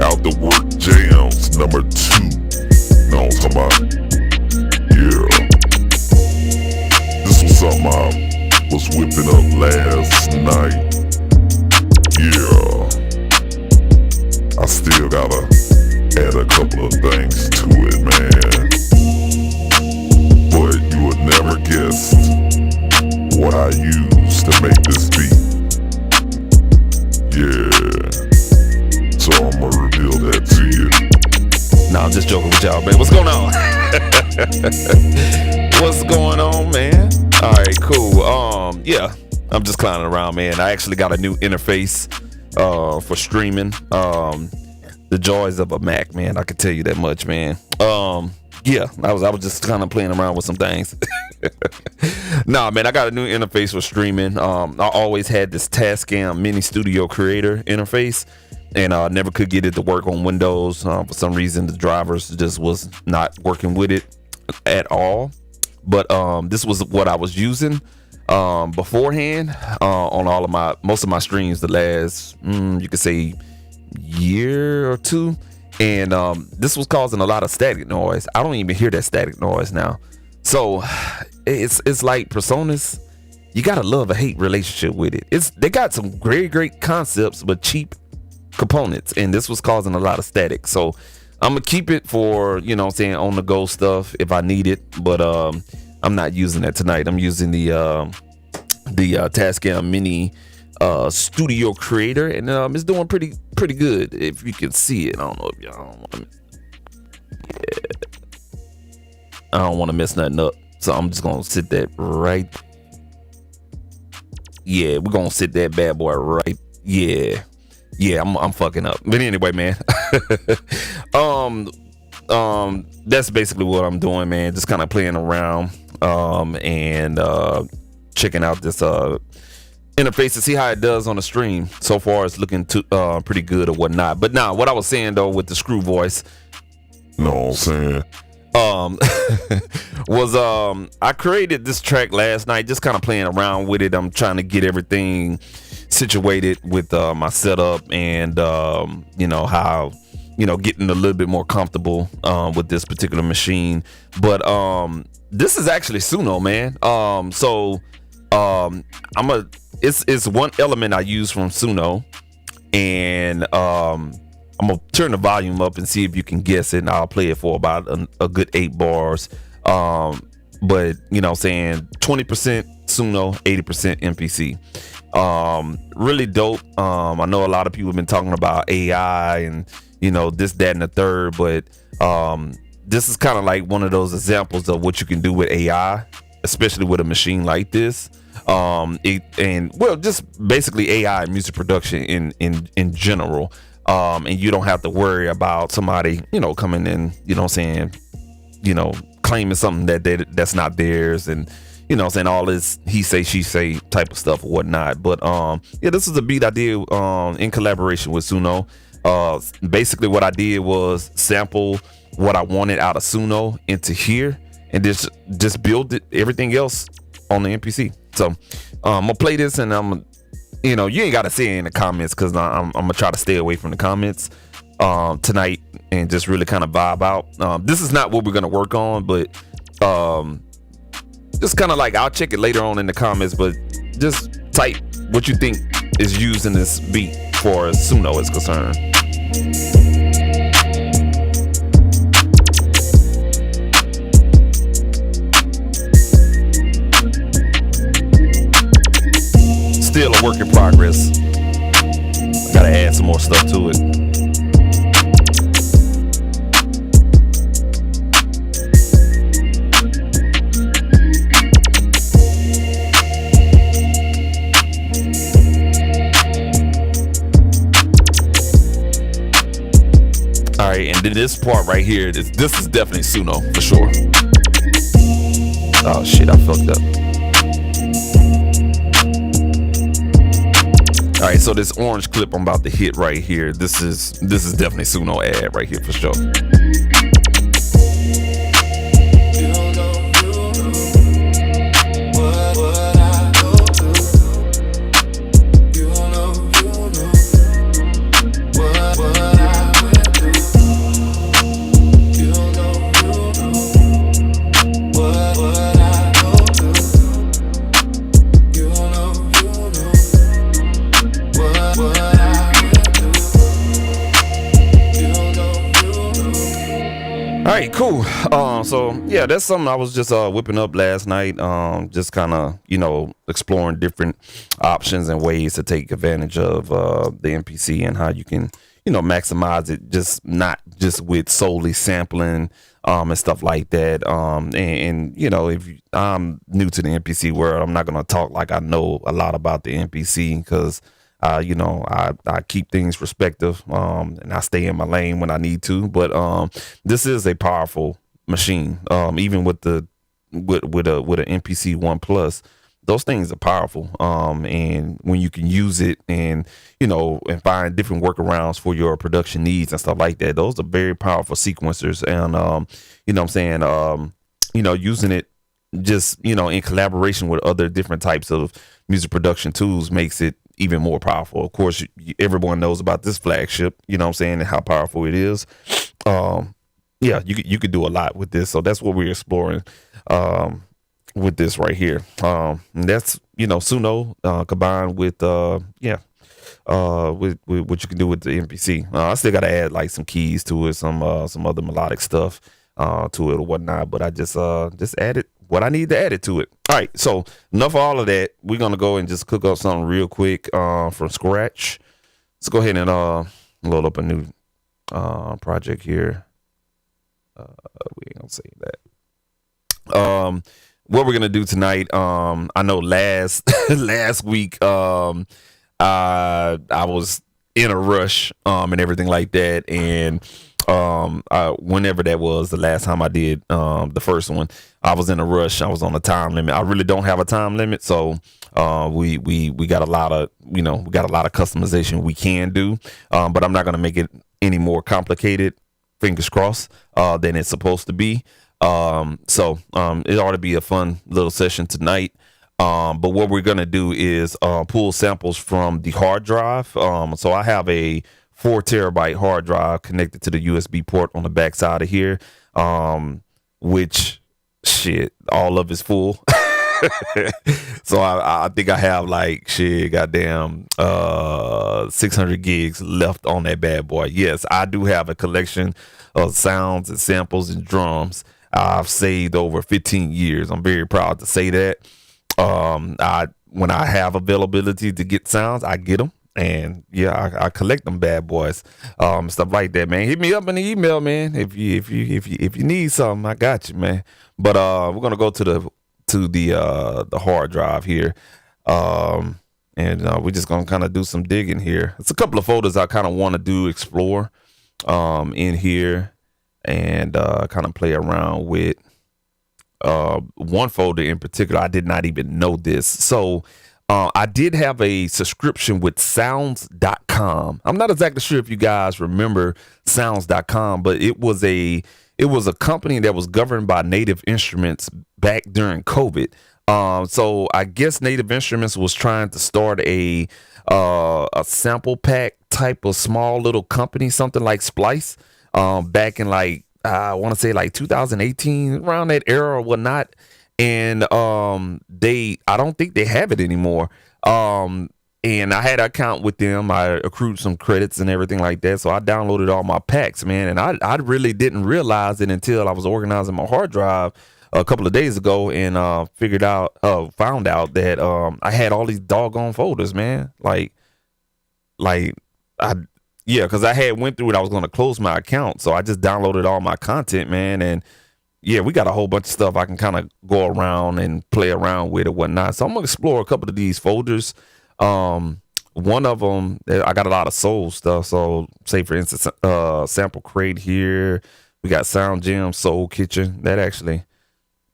AfterWurkJamz #2. Know what I'm talking about? Yeah. This was something I was whipping up last night. Yeah. I still gotta add a couple of things to it, man. But you would never guess what I used to make this beat. Yeah. So I'm gonna reveal that to you. Nah, I'm just joking with y'all, man. What's going on? What's going on, man? All right, cool. Yeah, I'm just clowning around, man. I actually got a new interface for streaming. The joys of a Mac, man. I can tell you that much, man. Yeah, I was just kind of playing around with some things. Nah, man, I got a new interface for streaming. I always had this Tascam Mini Studio Creator interface, and I never could get it to work on Windows. For some reason, the drivers just was not working with it at all. But this was what I was using beforehand on most of my streams the last, you could say, year or two. And this was causing a lot of static noise. I don't even hear that static noise now. So it's like Personas. You gotta love or hate relationship with it. They got some great concepts, but cheap components, and this was causing a lot of static. So I'm gonna keep it for, you know what I'm saying, on the go stuff if I need it. But I'm not using that tonight. I'm using the Tascam Mini Studio Creator, and it's doing pretty good. If you can see it, I don't know if y'all want to. Yeah, I don't want to mess nothing up, so I'm just gonna sit that right. Yeah, we're gonna sit that bad boy right. Yeah, I'm fucking up. But anyway, man. That's basically what I'm doing, man. Just kind of playing around, and checking out this interface to see how it does on the stream. So far, it's looking pretty good or whatnot. But now, what I was saying though with the screw voice, Know what I'm saying? was I created this track last night, just kind of playing around with it. I'm trying to get everything situated with my setup, and you know how, you know, getting a little bit more comfortable with this particular machine. But this is actually Suno, man. It's one element I use from Suno, and I'm gonna turn the volume up and see if you can guess it, and I'll play it for about a good 8 bars. But you know what I'm saying, 20% Suno, 80% MPC. Really dope. I know a lot of people have been talking about AI and, you know, this, that, and the third, but this is kind of like one of those examples of what you can do with AI, especially with a machine like this. Just basically AI in music production in general. And you don't have to worry about somebody, you know, coming in, you know what I'm saying, you know, claiming something that's not theirs, and, you know what I'm saying, all this he say, she say type of stuff or whatnot. But yeah, this is a beat I did in collaboration with Suno. Basically what I did was sample what I wanted out of Suno into here, and just build it, everything else on the MPC. So I'm gonna play this, and you know, you ain't gotta say it in the comments, because I'm gonna try to stay away from the comments tonight and just really kind of vibe out. This is not what we're gonna work on, but just kind of like, I'll check it later on in the comments, but just type what you think is used in this beat for as Suno is concerned. Still a work in progress. Gotta add some more stuff to it. All right, and then this part right here, this is definitely Suno for sure. Oh shit, I fucked up. All right, so this orange clip I'm about to hit right here, this is definitely Suno ad right here for sure. All right, cool. So yeah, that's something I was just whipping up last night. Just kind of, exploring different options and ways to take advantage of the MPC and how you can, maximize it. Just not just with solely sampling and stuff like that. And if I'm new to the MPC world, I'm not gonna talk like I know a lot about the MPC because I keep things respective, and I stay in my lane when I need to. But this is a powerful machine. Even with an MPC One Plus, those things are powerful. And when you can use it and and find different workarounds for your production needs and stuff like that, those are very powerful sequencers. And using it just in collaboration with other different types of music production tools makes it even more powerful. Of course, everyone knows about this flagship, and how powerful it is. Yeah, you could do a lot with this. So that's what we're exploring with this right here. And that's, Suno combined with what you can do with the MPC. I still got to add like some keys to it, some other melodic stuff to it or whatnot. But I just added what I need to add it to it. All right, so enough of all of that. We're gonna go and just cook up something real quick from scratch. Let's go ahead and load up a new project here. We ain't gonna say that. What we're gonna do tonight? I know last week I was in a rush and everything like that, and whenever that was the last time I did the first one, I was in a rush. I was on a time limit. I really don't have a time limit, so we got a lot of customization we can do, but I'm not gonna make it any more complicated, fingers crossed, than it's supposed to be. So it ought to be a fun little session tonight. But what we're gonna do is pull samples from the hard drive. So I have a 4 terabyte hard drive connected to the USB port on the back side of here, which all of it's full. So I think I have like goddamn 600 gigs left on that bad boy. Yes, I do have a collection of sounds and samples and drums I've saved over 15 years. I'm very proud to say that. When I have availability to get sounds, I get them. And yeah, I collect them bad boys, stuff like that, man. Hit me up in the email, man. If you need something, I got you, man. But we're gonna go to the hard drive here, and we're just gonna kind of do some digging here. It's a couple of folders I kind of want to explore in here, and kind of play around with. One folder in particular, I did not even know this. So I did have a subscription with sounds.com. I'm not exactly sure if you guys remember sounds.com, but it was a company that was governed by Native Instruments back during COVID. So I guess Native Instruments was trying to start a sample pack type of small little company, something like Splice, back in like, I want to say like 2018, around that era or whatnot. And I don't think they have it anymore. And And I had an account with them. I accrued some credits and everything like that. So I downloaded all my packs, man. And I really didn't realize it until I was organizing my hard drive a couple of days ago, and found out that I had all these doggone folders, man. Because I had went through it. I was going to close my account. So I just downloaded all my content, man. And yeah, we got a whole bunch of stuff I can kind of go around and play around with or whatnot. So I'm going to explore a couple of these folders. One of them, I got a lot of soul stuff. So say for instance, sample crate here. We got Sound Gem, Soul Kitchen. That actually,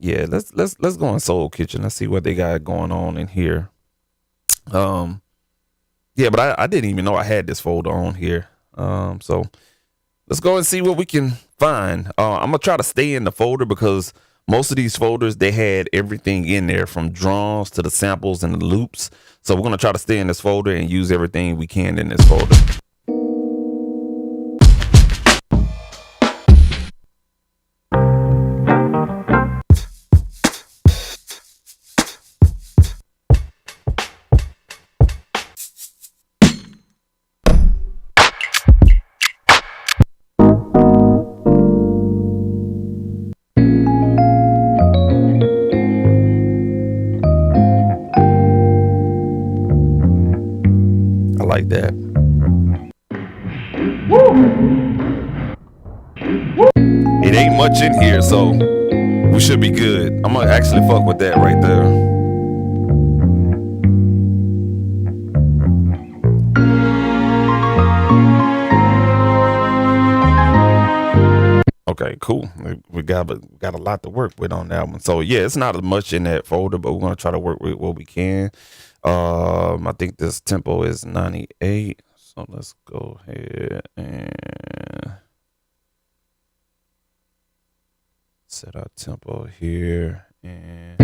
yeah, let's go in Soul Kitchen. Let's see what they got going on in here. Yeah, but I didn't even know I had this folder on here. So let's go and see what we can find. I'm gonna try to stay in the folder because most of these folders, they had everything in there from drums to the samples and the loops. So we're gonna try to stay in this folder and use everything we can in this folder. Like that. It ain't much in here, so we should be good. I'm gonna actually fuck with that right there. Okay, cool. We got a lot to work with on that one. So yeah, it's not as much in that folder, but we're gonna try to work with what we can. I think this tempo is 98. So let's go ahead and set our tempo here. And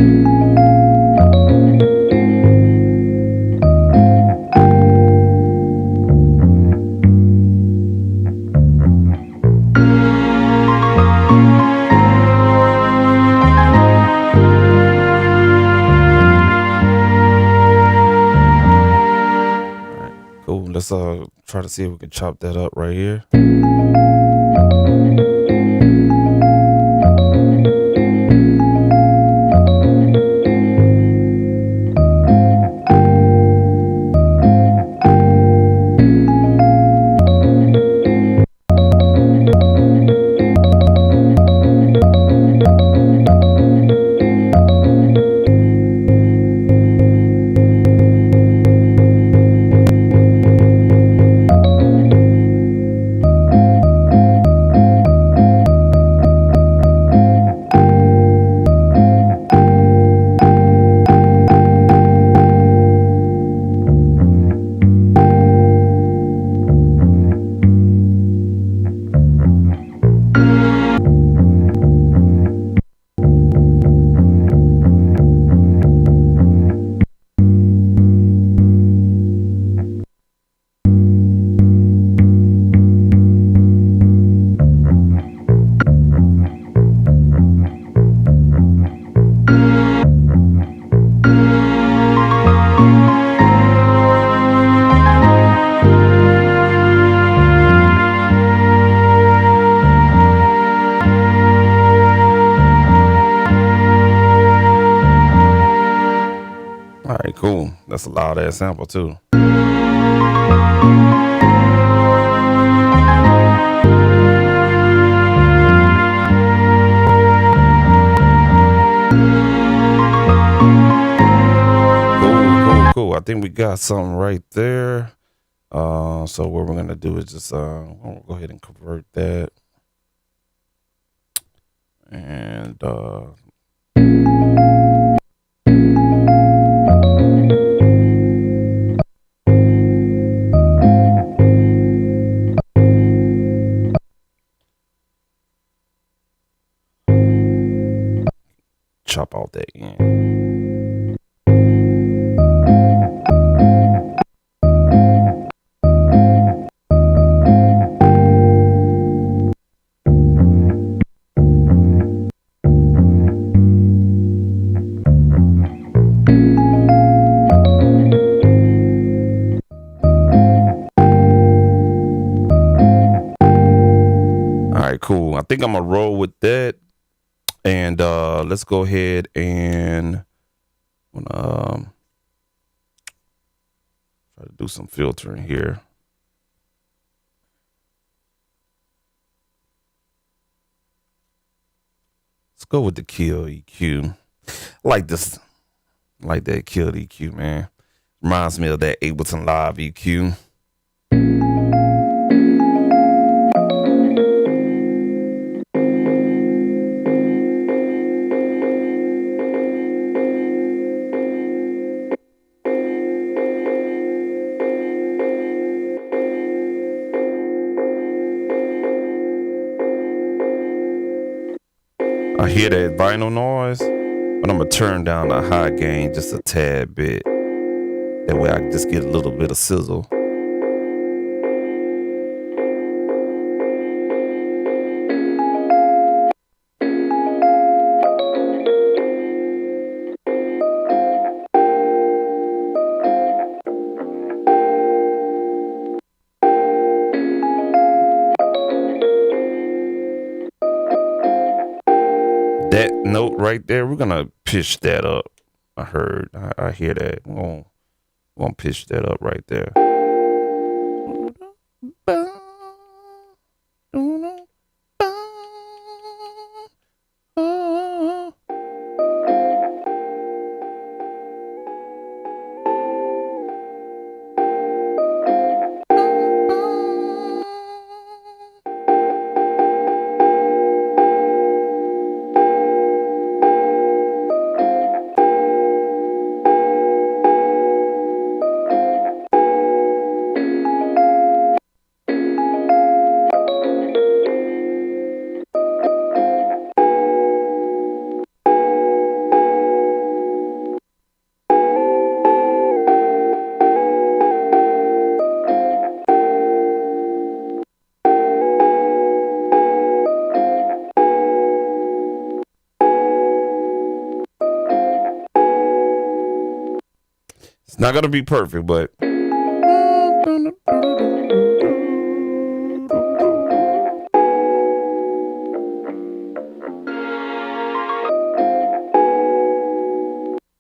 let's try to see if we can chop that up right here. Cool. That's a loud ass sample too. Cool. I think we got something right there. So what we're gonna do is just we'll go ahead and convert that. And chop all that in. right, cool. I think I'm gonna roll with that. And let's go ahead and try to do some filtering here. Let's go with the kill EQ. I like this. I like that kill EQ, man. Reminds me of that Ableton Live EQ. I hear that vinyl noise, but I'm gonna turn down the high gain just a tad bit. That way I can just get a little bit of sizzle. That note right there, we're gonna pitch that up. I hear that. We're gonna pitch that up right there. It's not gonna be perfect, but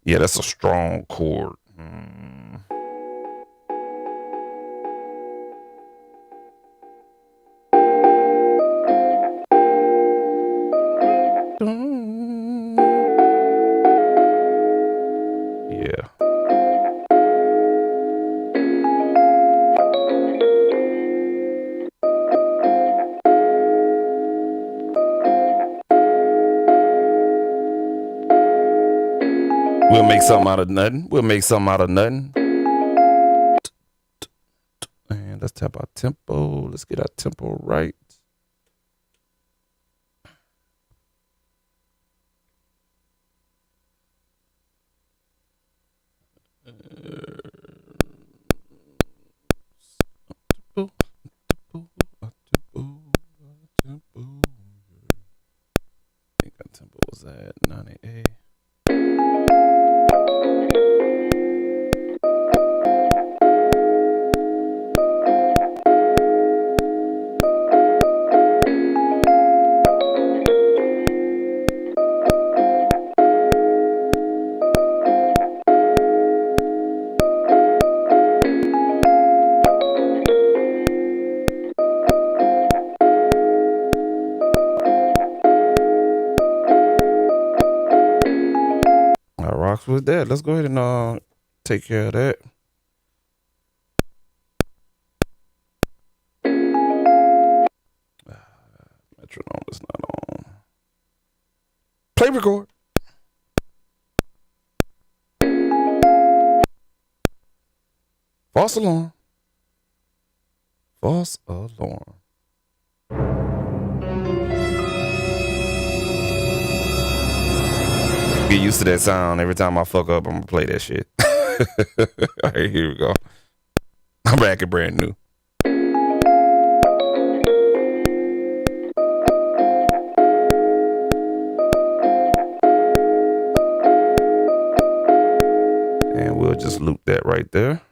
yeah, that's a strong chord. Yeah. We'll make something out of nothing. We'll make something out of nothing. And let's tap our tempo. Let's get our tempo right. I think our tempo was at 98. Rocks with that. Let's go ahead and take care of that. Metronome is not on. Play record. False alarm. False alarm. Get used to that sound. Every time I fuck up, I'm gonna play that shit. All right, here we go. I'm back and brand new. And we'll just loop that right there.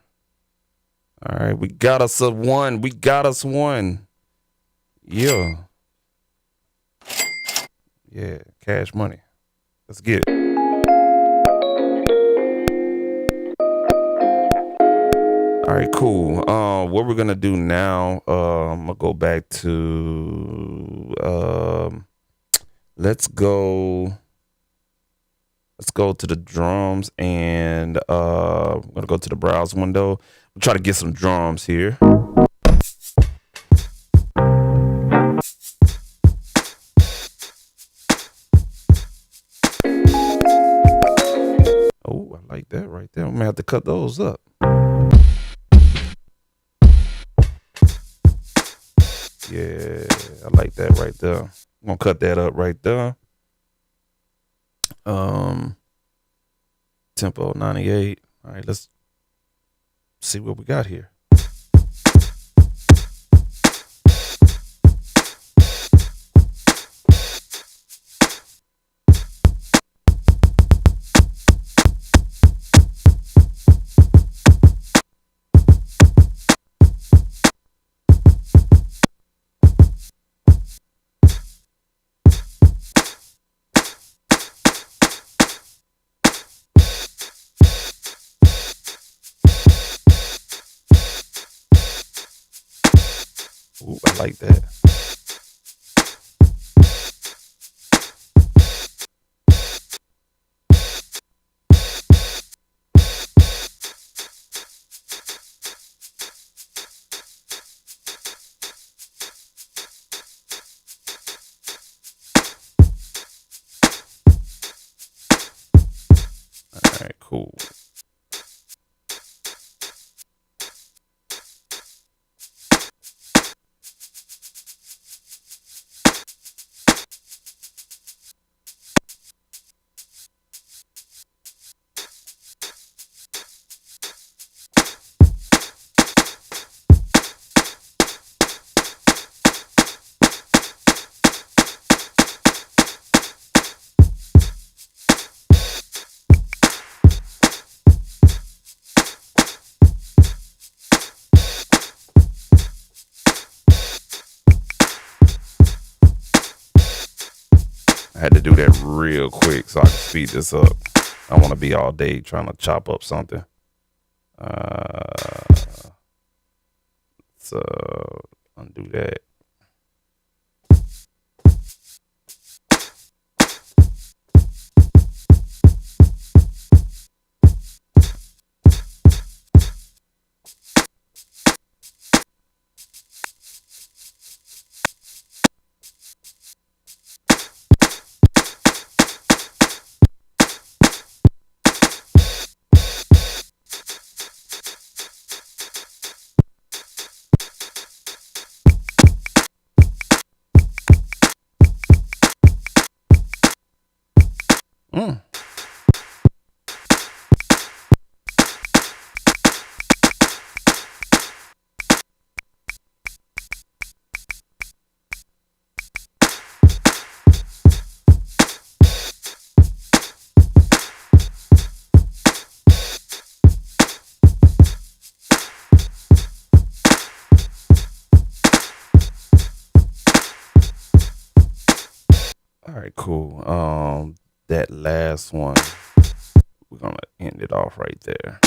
All right, we got us a one. We got us one. Yeah. Yeah, Cash Money. Let's get it. All right, cool. What we're gonna do now? I'm gonna go back to. Let's go to the drums, and I'm gonna go to the browse window. We'll try to get some drums here. Oh, I like that right there. I'm gonna have to cut those up. Yeah, I like that right there. I'm gonna cut that up right there. Tempo 98. All right, let's see what we got here. Ooh, I like that. All right, cool. I had to do that real quick so I can speed this up. I want to be all day trying to chop up something. So undo that. All right, cool. That last one, we're gonna end it off right there.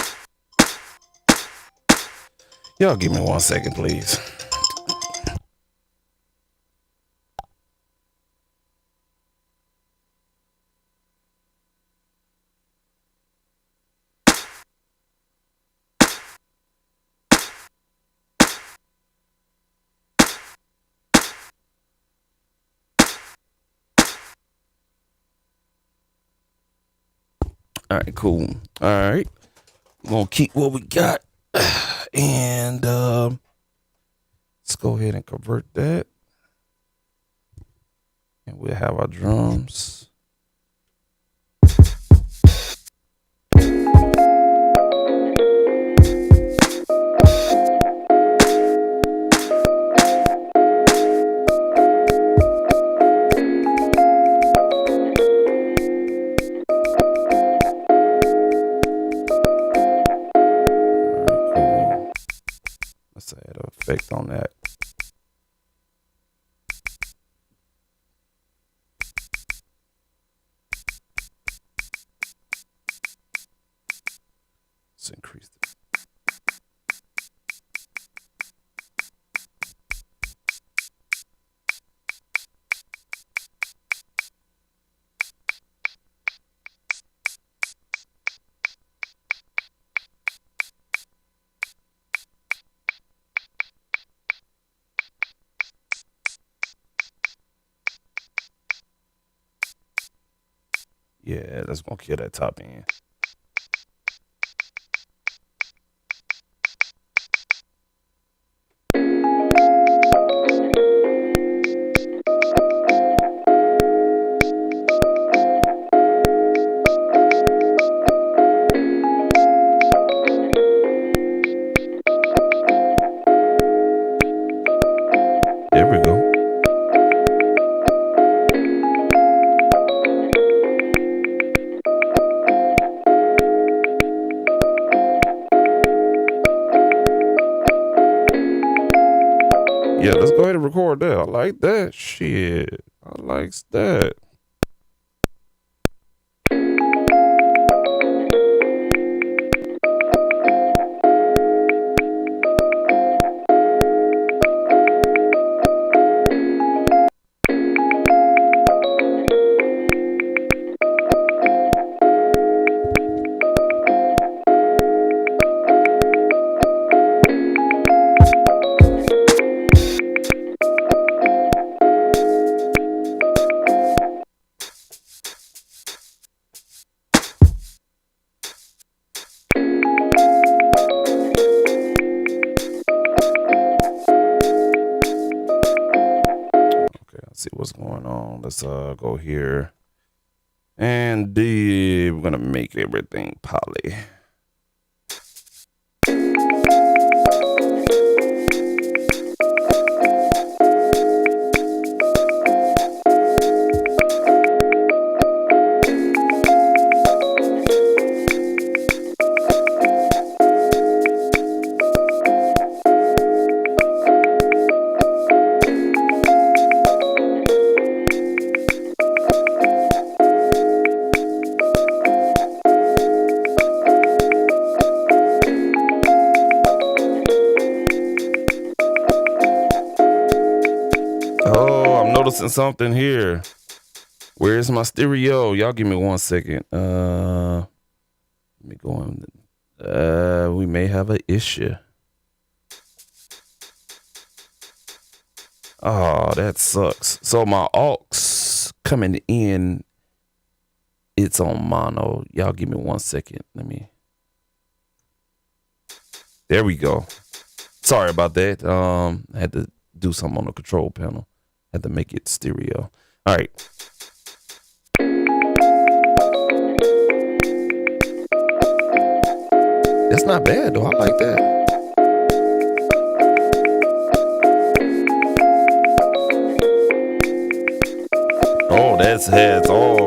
Y'all give me 1 second, please. All right, cool. All right, I'm gonna keep what we got, and let's go ahead and convert that, and we'll have our drums. Let's add an effect on that. Yeah, that's gonna kill that top end. There we go. Yeah, let's go ahead and record that. I like that shit. I likes that. See what's going on. Let's go here, and we're gonna make everything poly. Noticing something here. Where's my stereo? Y'all give me 1 second. Let me go on. We may have an issue. Oh, that sucks. So my aux coming in, it's on mono. Y'all give me 1 second. There we go. Sorry about that. I had to do something on the control panel. Had to make it stereo. All right. That's not bad though. I like that. Oh,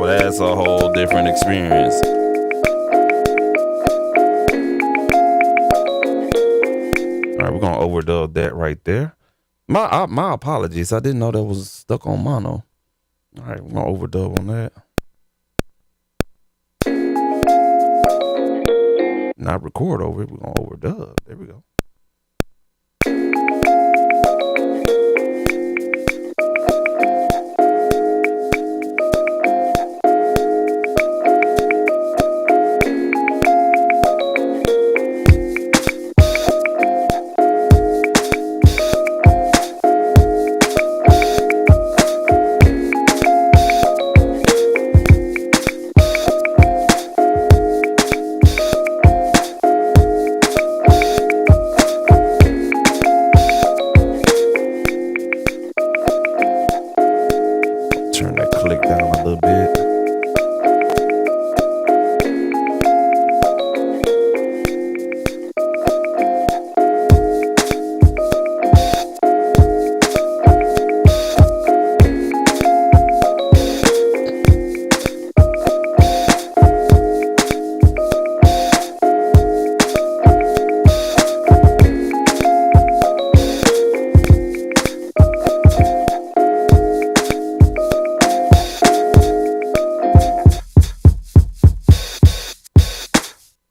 that's a whole different experience. All right, we're gonna overdub that right there. My apologies. I didn't know that was stuck on mono. All right, we're gonna overdub on that. Not record over it. We're gonna overdub. There we go.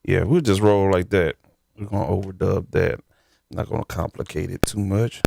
Yeah, we'll just roll like that. We're going to overdub that. I'm not going to complicate it too much.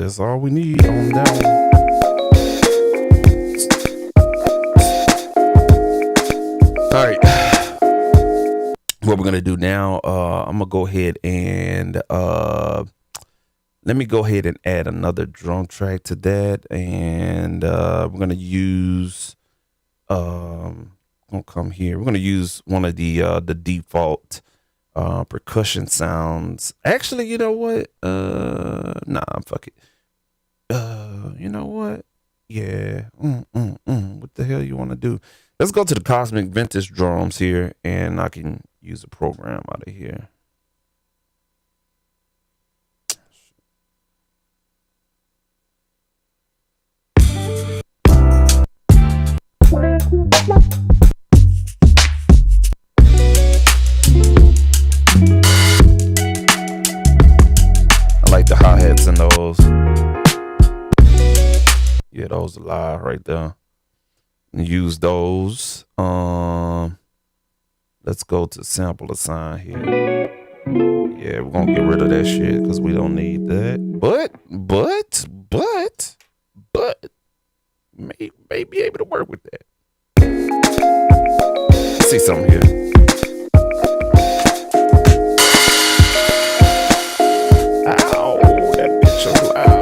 That's all we need on that one. All right. What we're gonna do now, I'm gonna go ahead and let me go ahead and add another drum track to that, and we're gonna use gonna come here. We're gonna use one of the default percussion sounds. Actually, you know what? Nah, fuck it. You know what? Yeah. What the hell you want to do? Let's go to the Cosmic Vintage drums here, and I can use a program out of here. I like the hi-hats in those. Yeah, those are live right there. Use those. Let's go to sample assign here. Yeah, we're gonna get rid of that shit because we don't need that. But may be able to work with that. Let's see something here. Ow, that bitch is loud.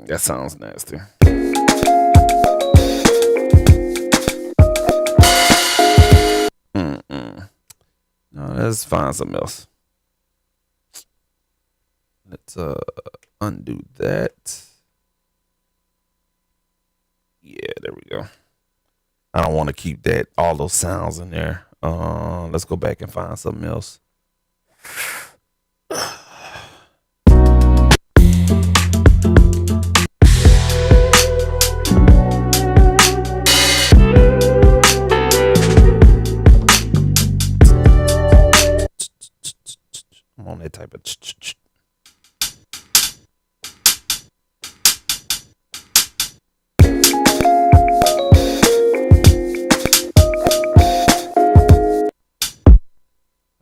That sounds nasty. No, let's find something else. Let's undo that. Yeah, there we go. I don't want to keep that all those sounds in there. Let's go back and find something else. I'm on that type of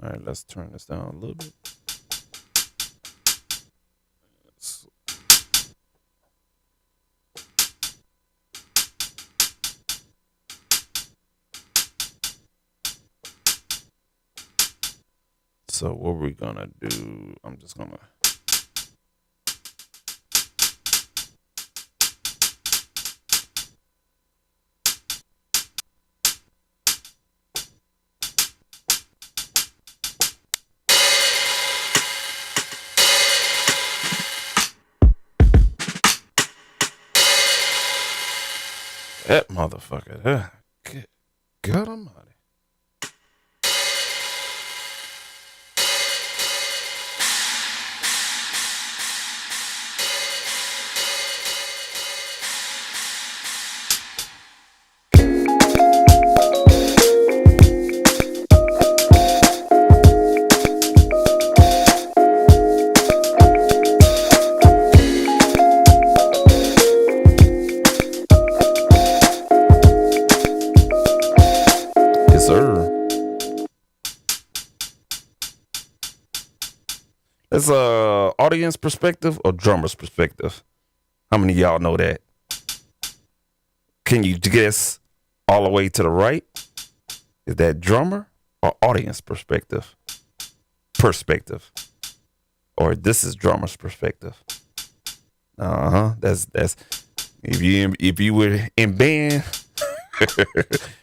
All right, let's turn this down a little bit. So what we're gonna do, I'm just gonna that motherfucker. God almighty. It's audience perspective or drummer's perspective. How many of y'all know that? Can you guess all the way to the right? Is that drummer or audience perspective? Or this is drummer's perspective. That's if you were in band,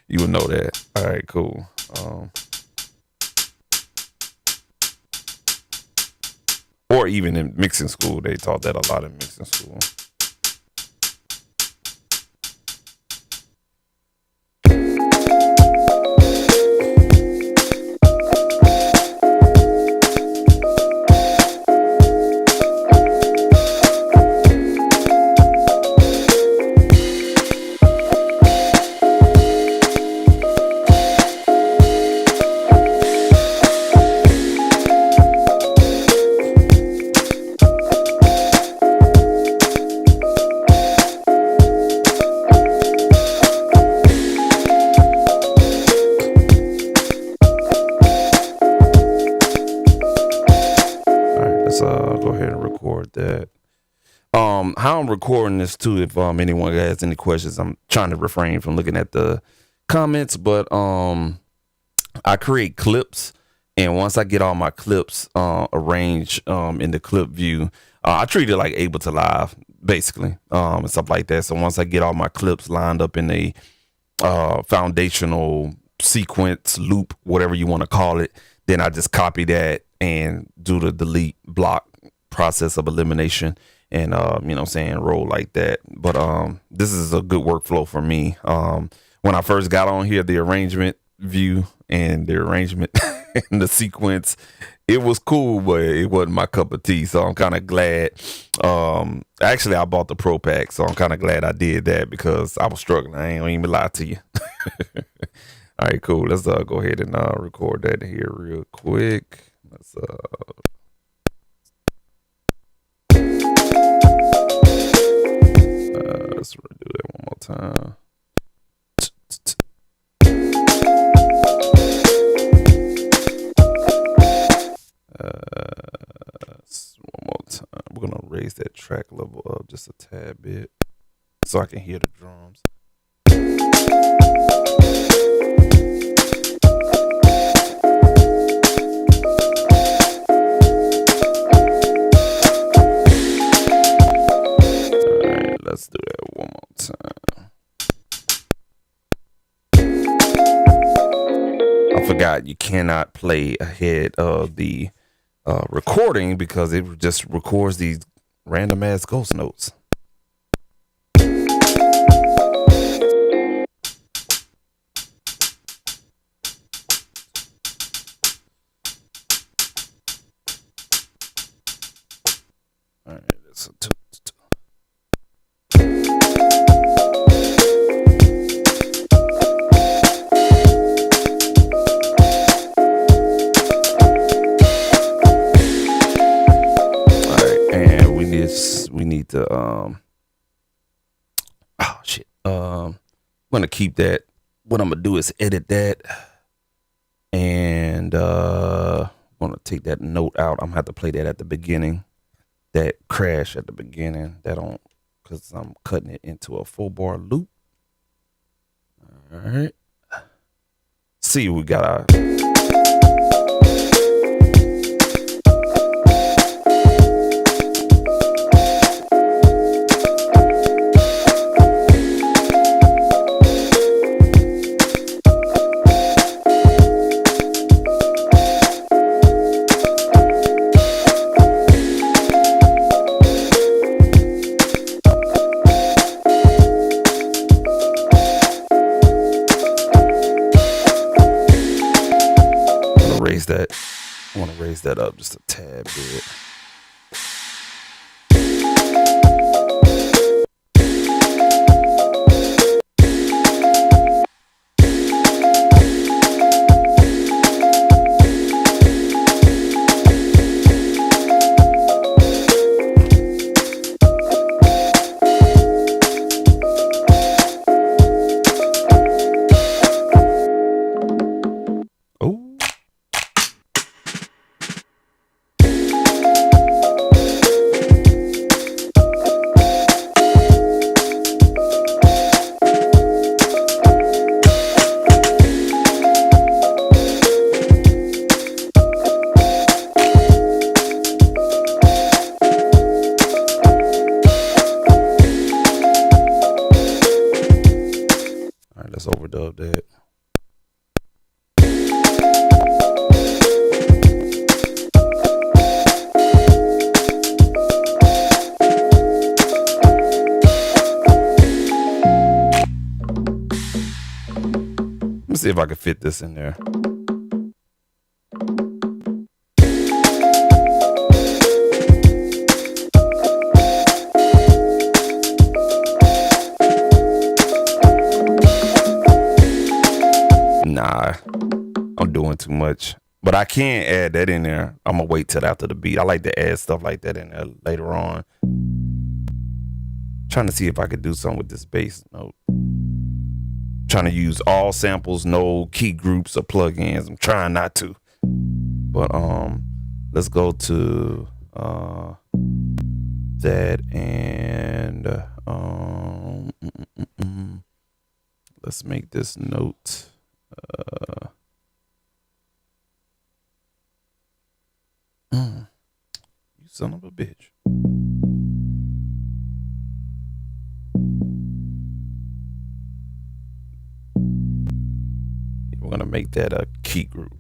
you would know that. All right, cool. Or even in mixing school, they taught that a lot in mixing school. go ahead and record that. How I'm recording this too, if anyone has any questions, I'm trying to refrain from looking at the comments, but I create clips, and once I get all my clips arranged in the clip view, I treat it like Ableton Live, basically, and stuff like that. So once I get all my clips lined up in a foundational sequence, loop, whatever you want to call it, then I just copy that and do the delete block process of elimination, and you know what I'm saying, roll like that. But this is a good workflow for me. When I first got on here, the arrangement view and the arrangement and the sequence, it was cool, but it wasn't my cup of tea. So I'm kind of glad. Actually, I bought the Pro Pack, so I'm kind of glad I did that because I was struggling. I ain't gonna even lie to you. All right, cool. Let's go ahead and record that here real quick. Let's do that one more time. One more time. We're gonna raise that track level up just a tad bit so I can hear the drums. Alright, let's do that one more time. I forgot you cannot play ahead of the recording because it just records these random ass ghost notes. All right, that's a two. We need to oh shit. I'm gonna keep that. What I'm gonna do is edit that, and I'm gonna take that note out. I'm gonna have to play that at the beginning. That crash at the beginning. That don't, because I'm cutting it into a 4-bar loop. All right. See, we got our. That I want to raise that up just a tad bit. Let's overdub that. Let me see if I can fit this in there. Nah, I'm doing too much. But I can add that in there. I'm going to wait till after the beat. I like to add stuff like that in there later on. Trying to see if I could do something with this bass note. Trying to use all samples, no key groups or plugins. I'm trying not to. But let's go to that and let's make this note. You son of a bitch. We're gonna make that a key group.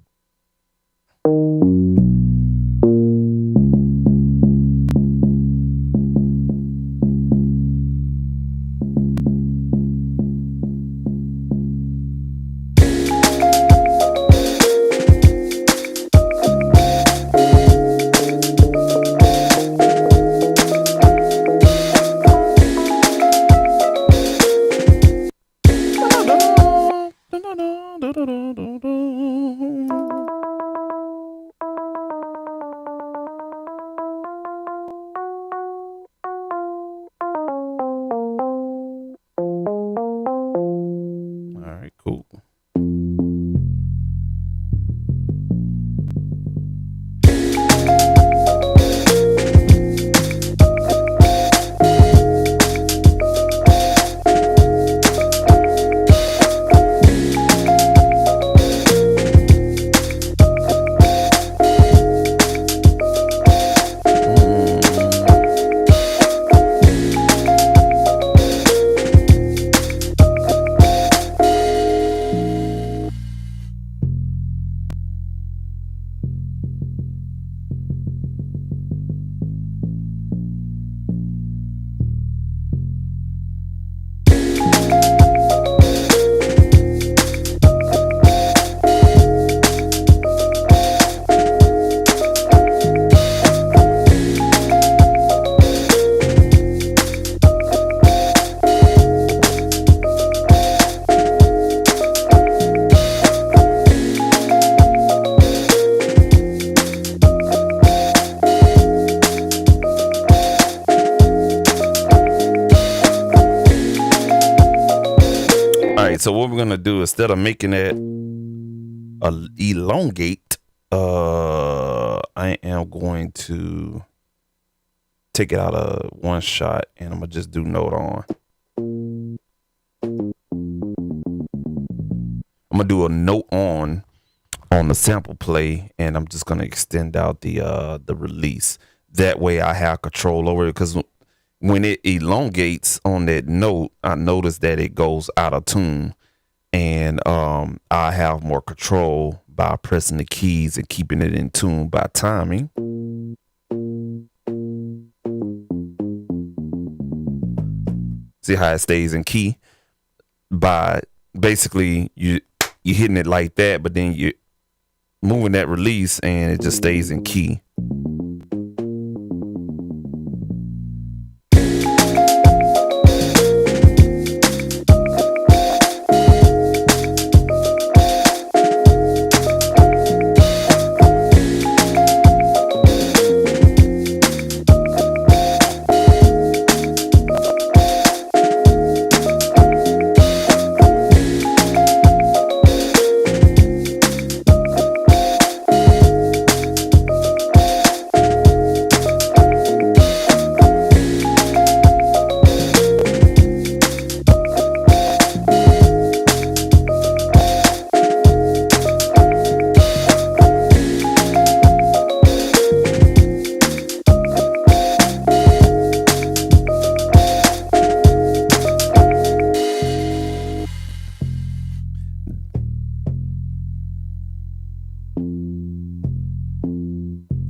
So what we're gonna do, instead of making it elongate, I am going to take it out of one shot and I'm gonna just do note on. I'm gonna do a note on the sample play, and I'm just gonna extend out the release. That way I have control over it, because when it elongates on that note, I notice that it goes out of tune, and I have more control by pressing the keys and keeping it in tune by timing. See how it stays in key? By basically you hitting it like that, but then you moving that release and it just stays in key.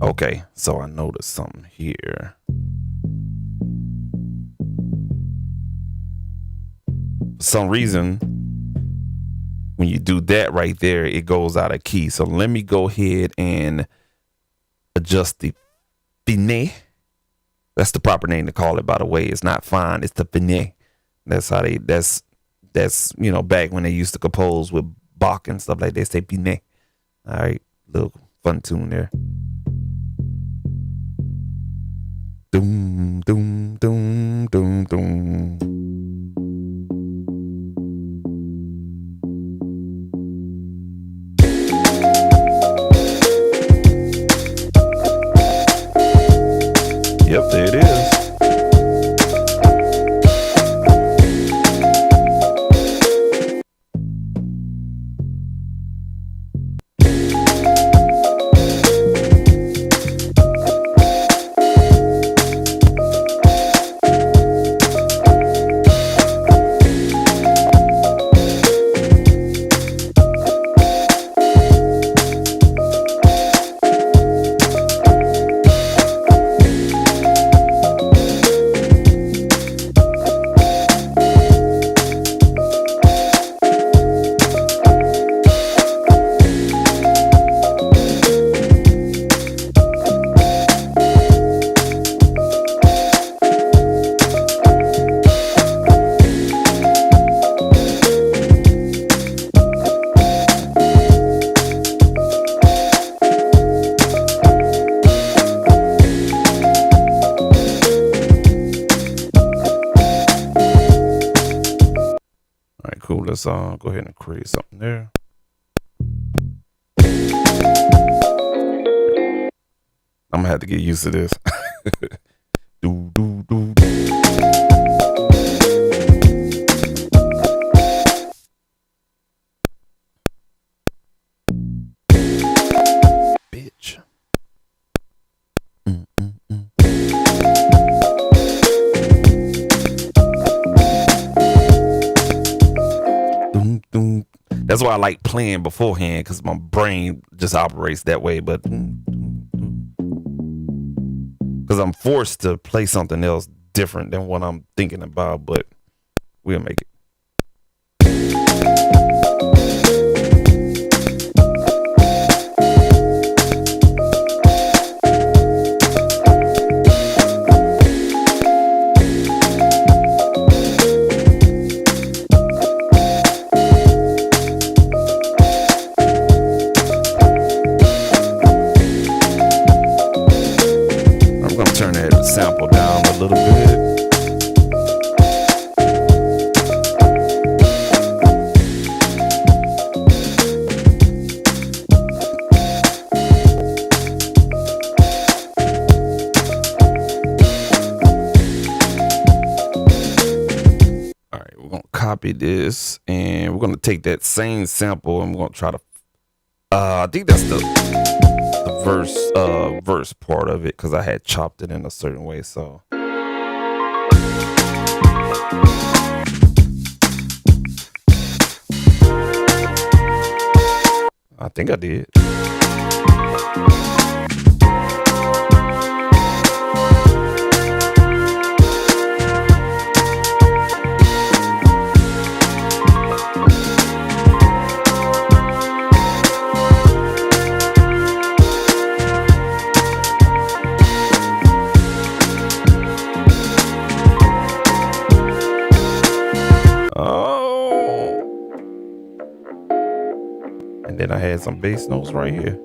Okay, so I noticed something here. For some reason, when you do that right there, it goes out of key. So let me go ahead and adjust the fine. That's the proper name to call it, by the way. It's not fine, it's the fine. That's how that's you know, back when they used to compose with Bach and stuff like that, they say fine. All right, little fun tune there. Doom, doom, doom, doom, doom. Yep, there it is. Cool. Let's go ahead and create something there. I'm gonna have to get used to this. do. Bitch. That's why I like playing beforehand, because my brain just operates that way. But because I'm forced to play something else different than what I'm thinking about, but we'll make it. Turn that sample down a little bit. All right, we're gonna copy this and we're gonna take that same sample and we're gonna try to I think that's the verse part of it, because I had chopped it in a certain way. So I think I did. And then I had some bass notes right here.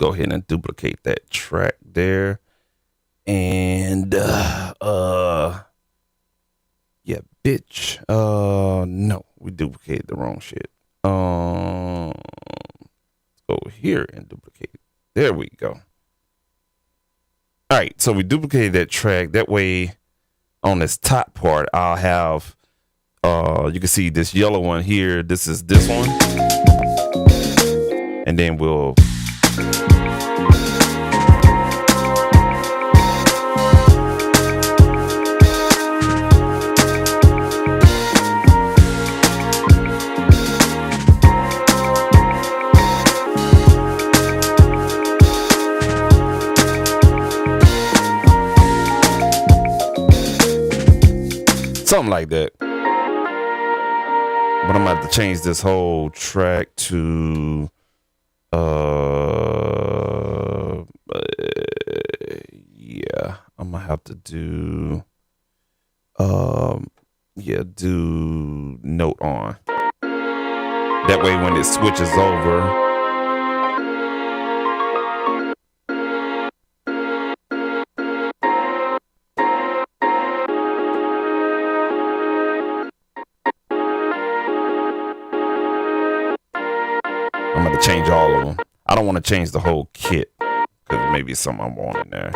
go ahead and duplicate that track there. And yeah, bitch. No, we duplicated the wrong shit. Let's go here and duplicate. There we go. All right, so we duplicated that track. That way, on this top part, I'll have you can see this yellow one here. This is this one, and then we'll. Something like that. But I'm gonna have to change this whole track to yeah, I'm gonna have to do do note on. That way when it switches over, I'm going to change all of them. I don't want to change the whole kit because maybe something I want in there.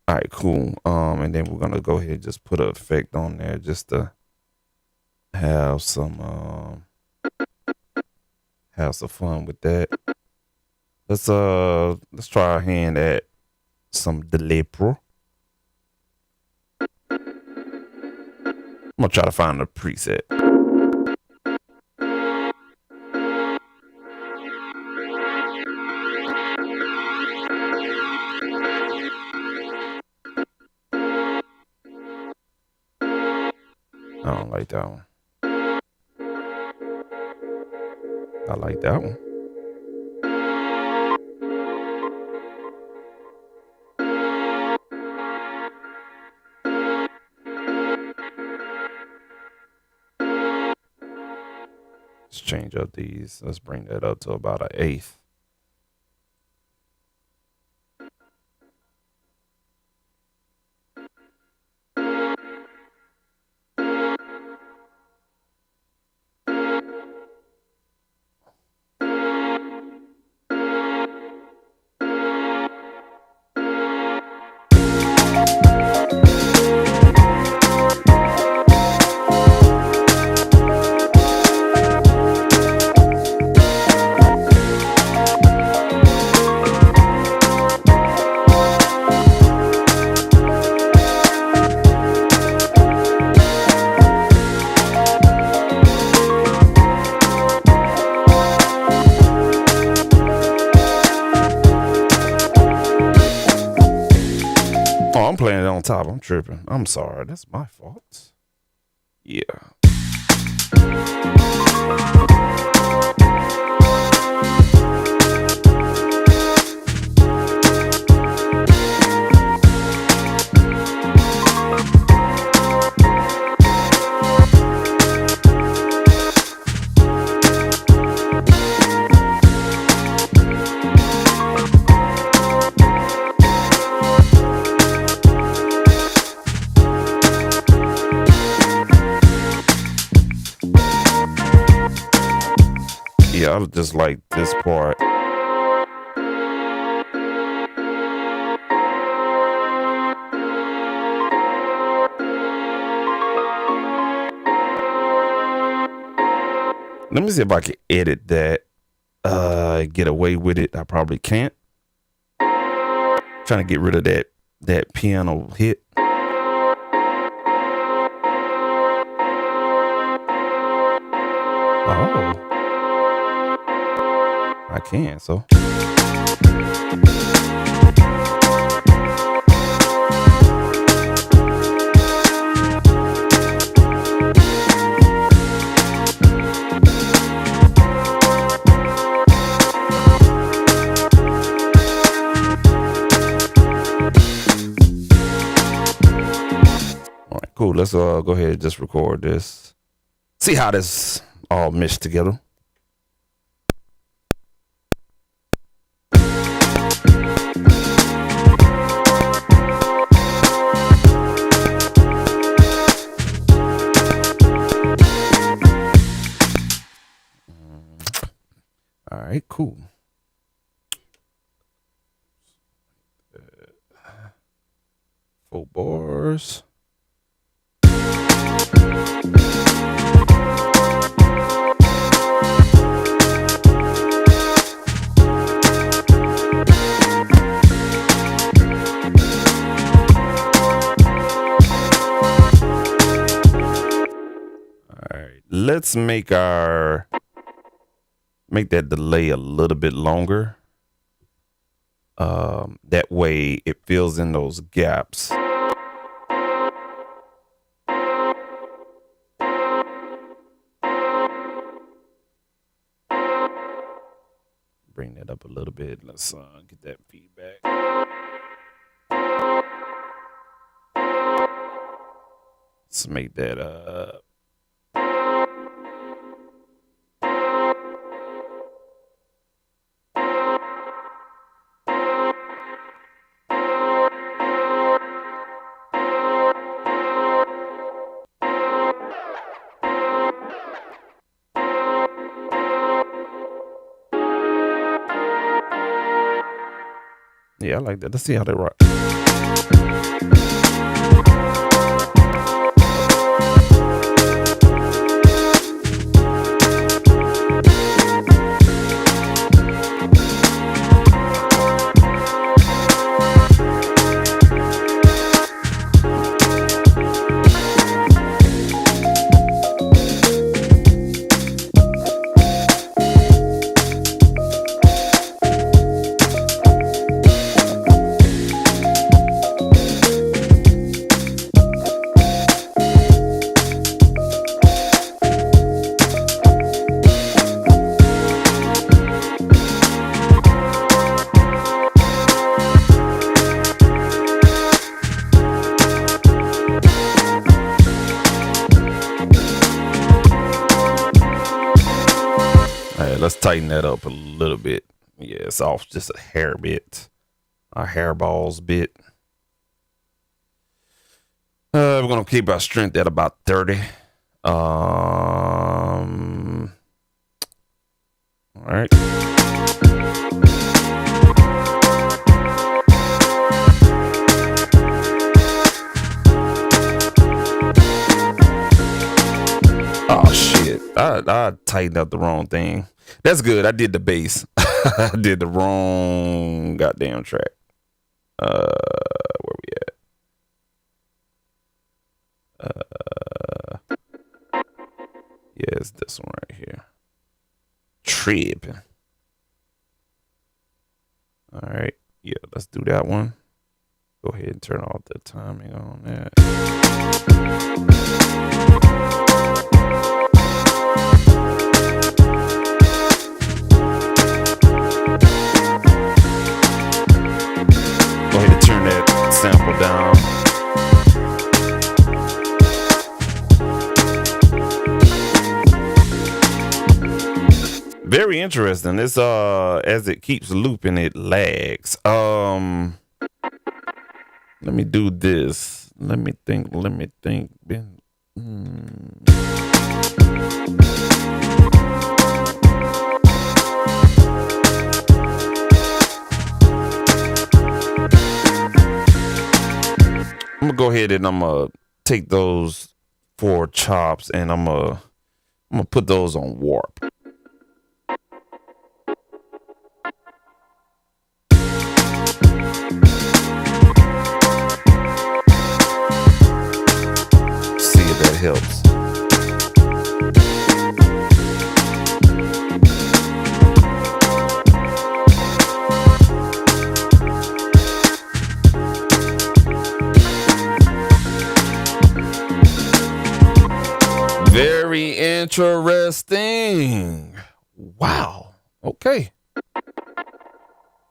All right, cool. And then we're going to go ahead and just put an effect on there just to have some fun with that. Let's try our hand at some delay pro. I'm going to try to find a preset. I don't like that one. I like that one. Let's change up these. Let's bring that up to about an eighth. I'm playing it on top. I'm tripping. I'm sorry. That's my fault. Yeah. Yeah, I just like this part. Let me see if I can edit that. Get away with it. I probably can't. Trying to get rid of that piano hit. Oh. I can, so. All right, cool. Let's go ahead and just record this. See how this all meshed together. right, cool. Full bars. Let's make that delay a little bit longer. That way it fills in those gaps. Bring that up a little bit. Let's get that feedback. Let's make that yeah, I like that. Let's see how they rock. Let's tighten that up a little bit. Yeah, it's off just a hair bit. A hairballs bit. We're gonna keep our strength at about 30. All right. Oh shit! I tightened up the wrong thing. That's good. I did the bass. I did the wrong goddamn track. Where we at? Yeah, it's this one right here. Tripping. All right. Yeah, let's do that one. Go ahead and turn off the timing on that. Go ahead and turn that sample down. Very interesting. It's as it keeps looping, it lags. Let me do this. Let me think. I'm gonna go ahead and I'm gonna take those 4 chops and I'm gonna put those on warp. See if that helps. Very interesting. Wow. Okay.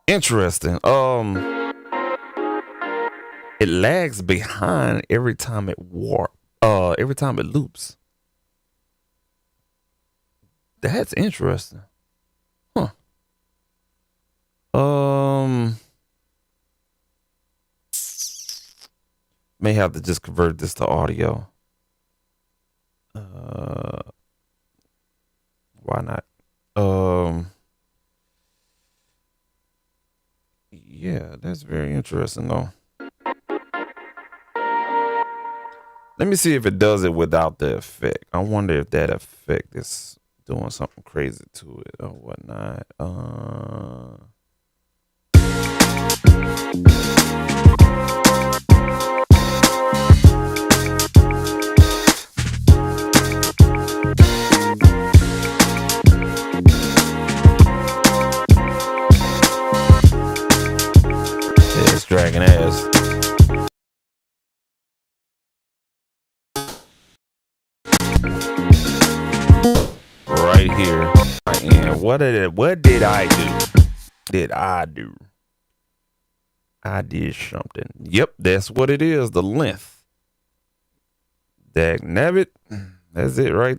Interesting. It lags behind every time it every time it loops. That's interesting. Huh. May have to just convert this to audio. Why not? That's very interesting though. Let me see if it does it without the effect. I wonder if that effect is doing something crazy to it or whatnot. Yeah, it's dragging ass. Right here. And what did I do? I did something. Yep, that's what it is. The length. Dag nabbit. That's it right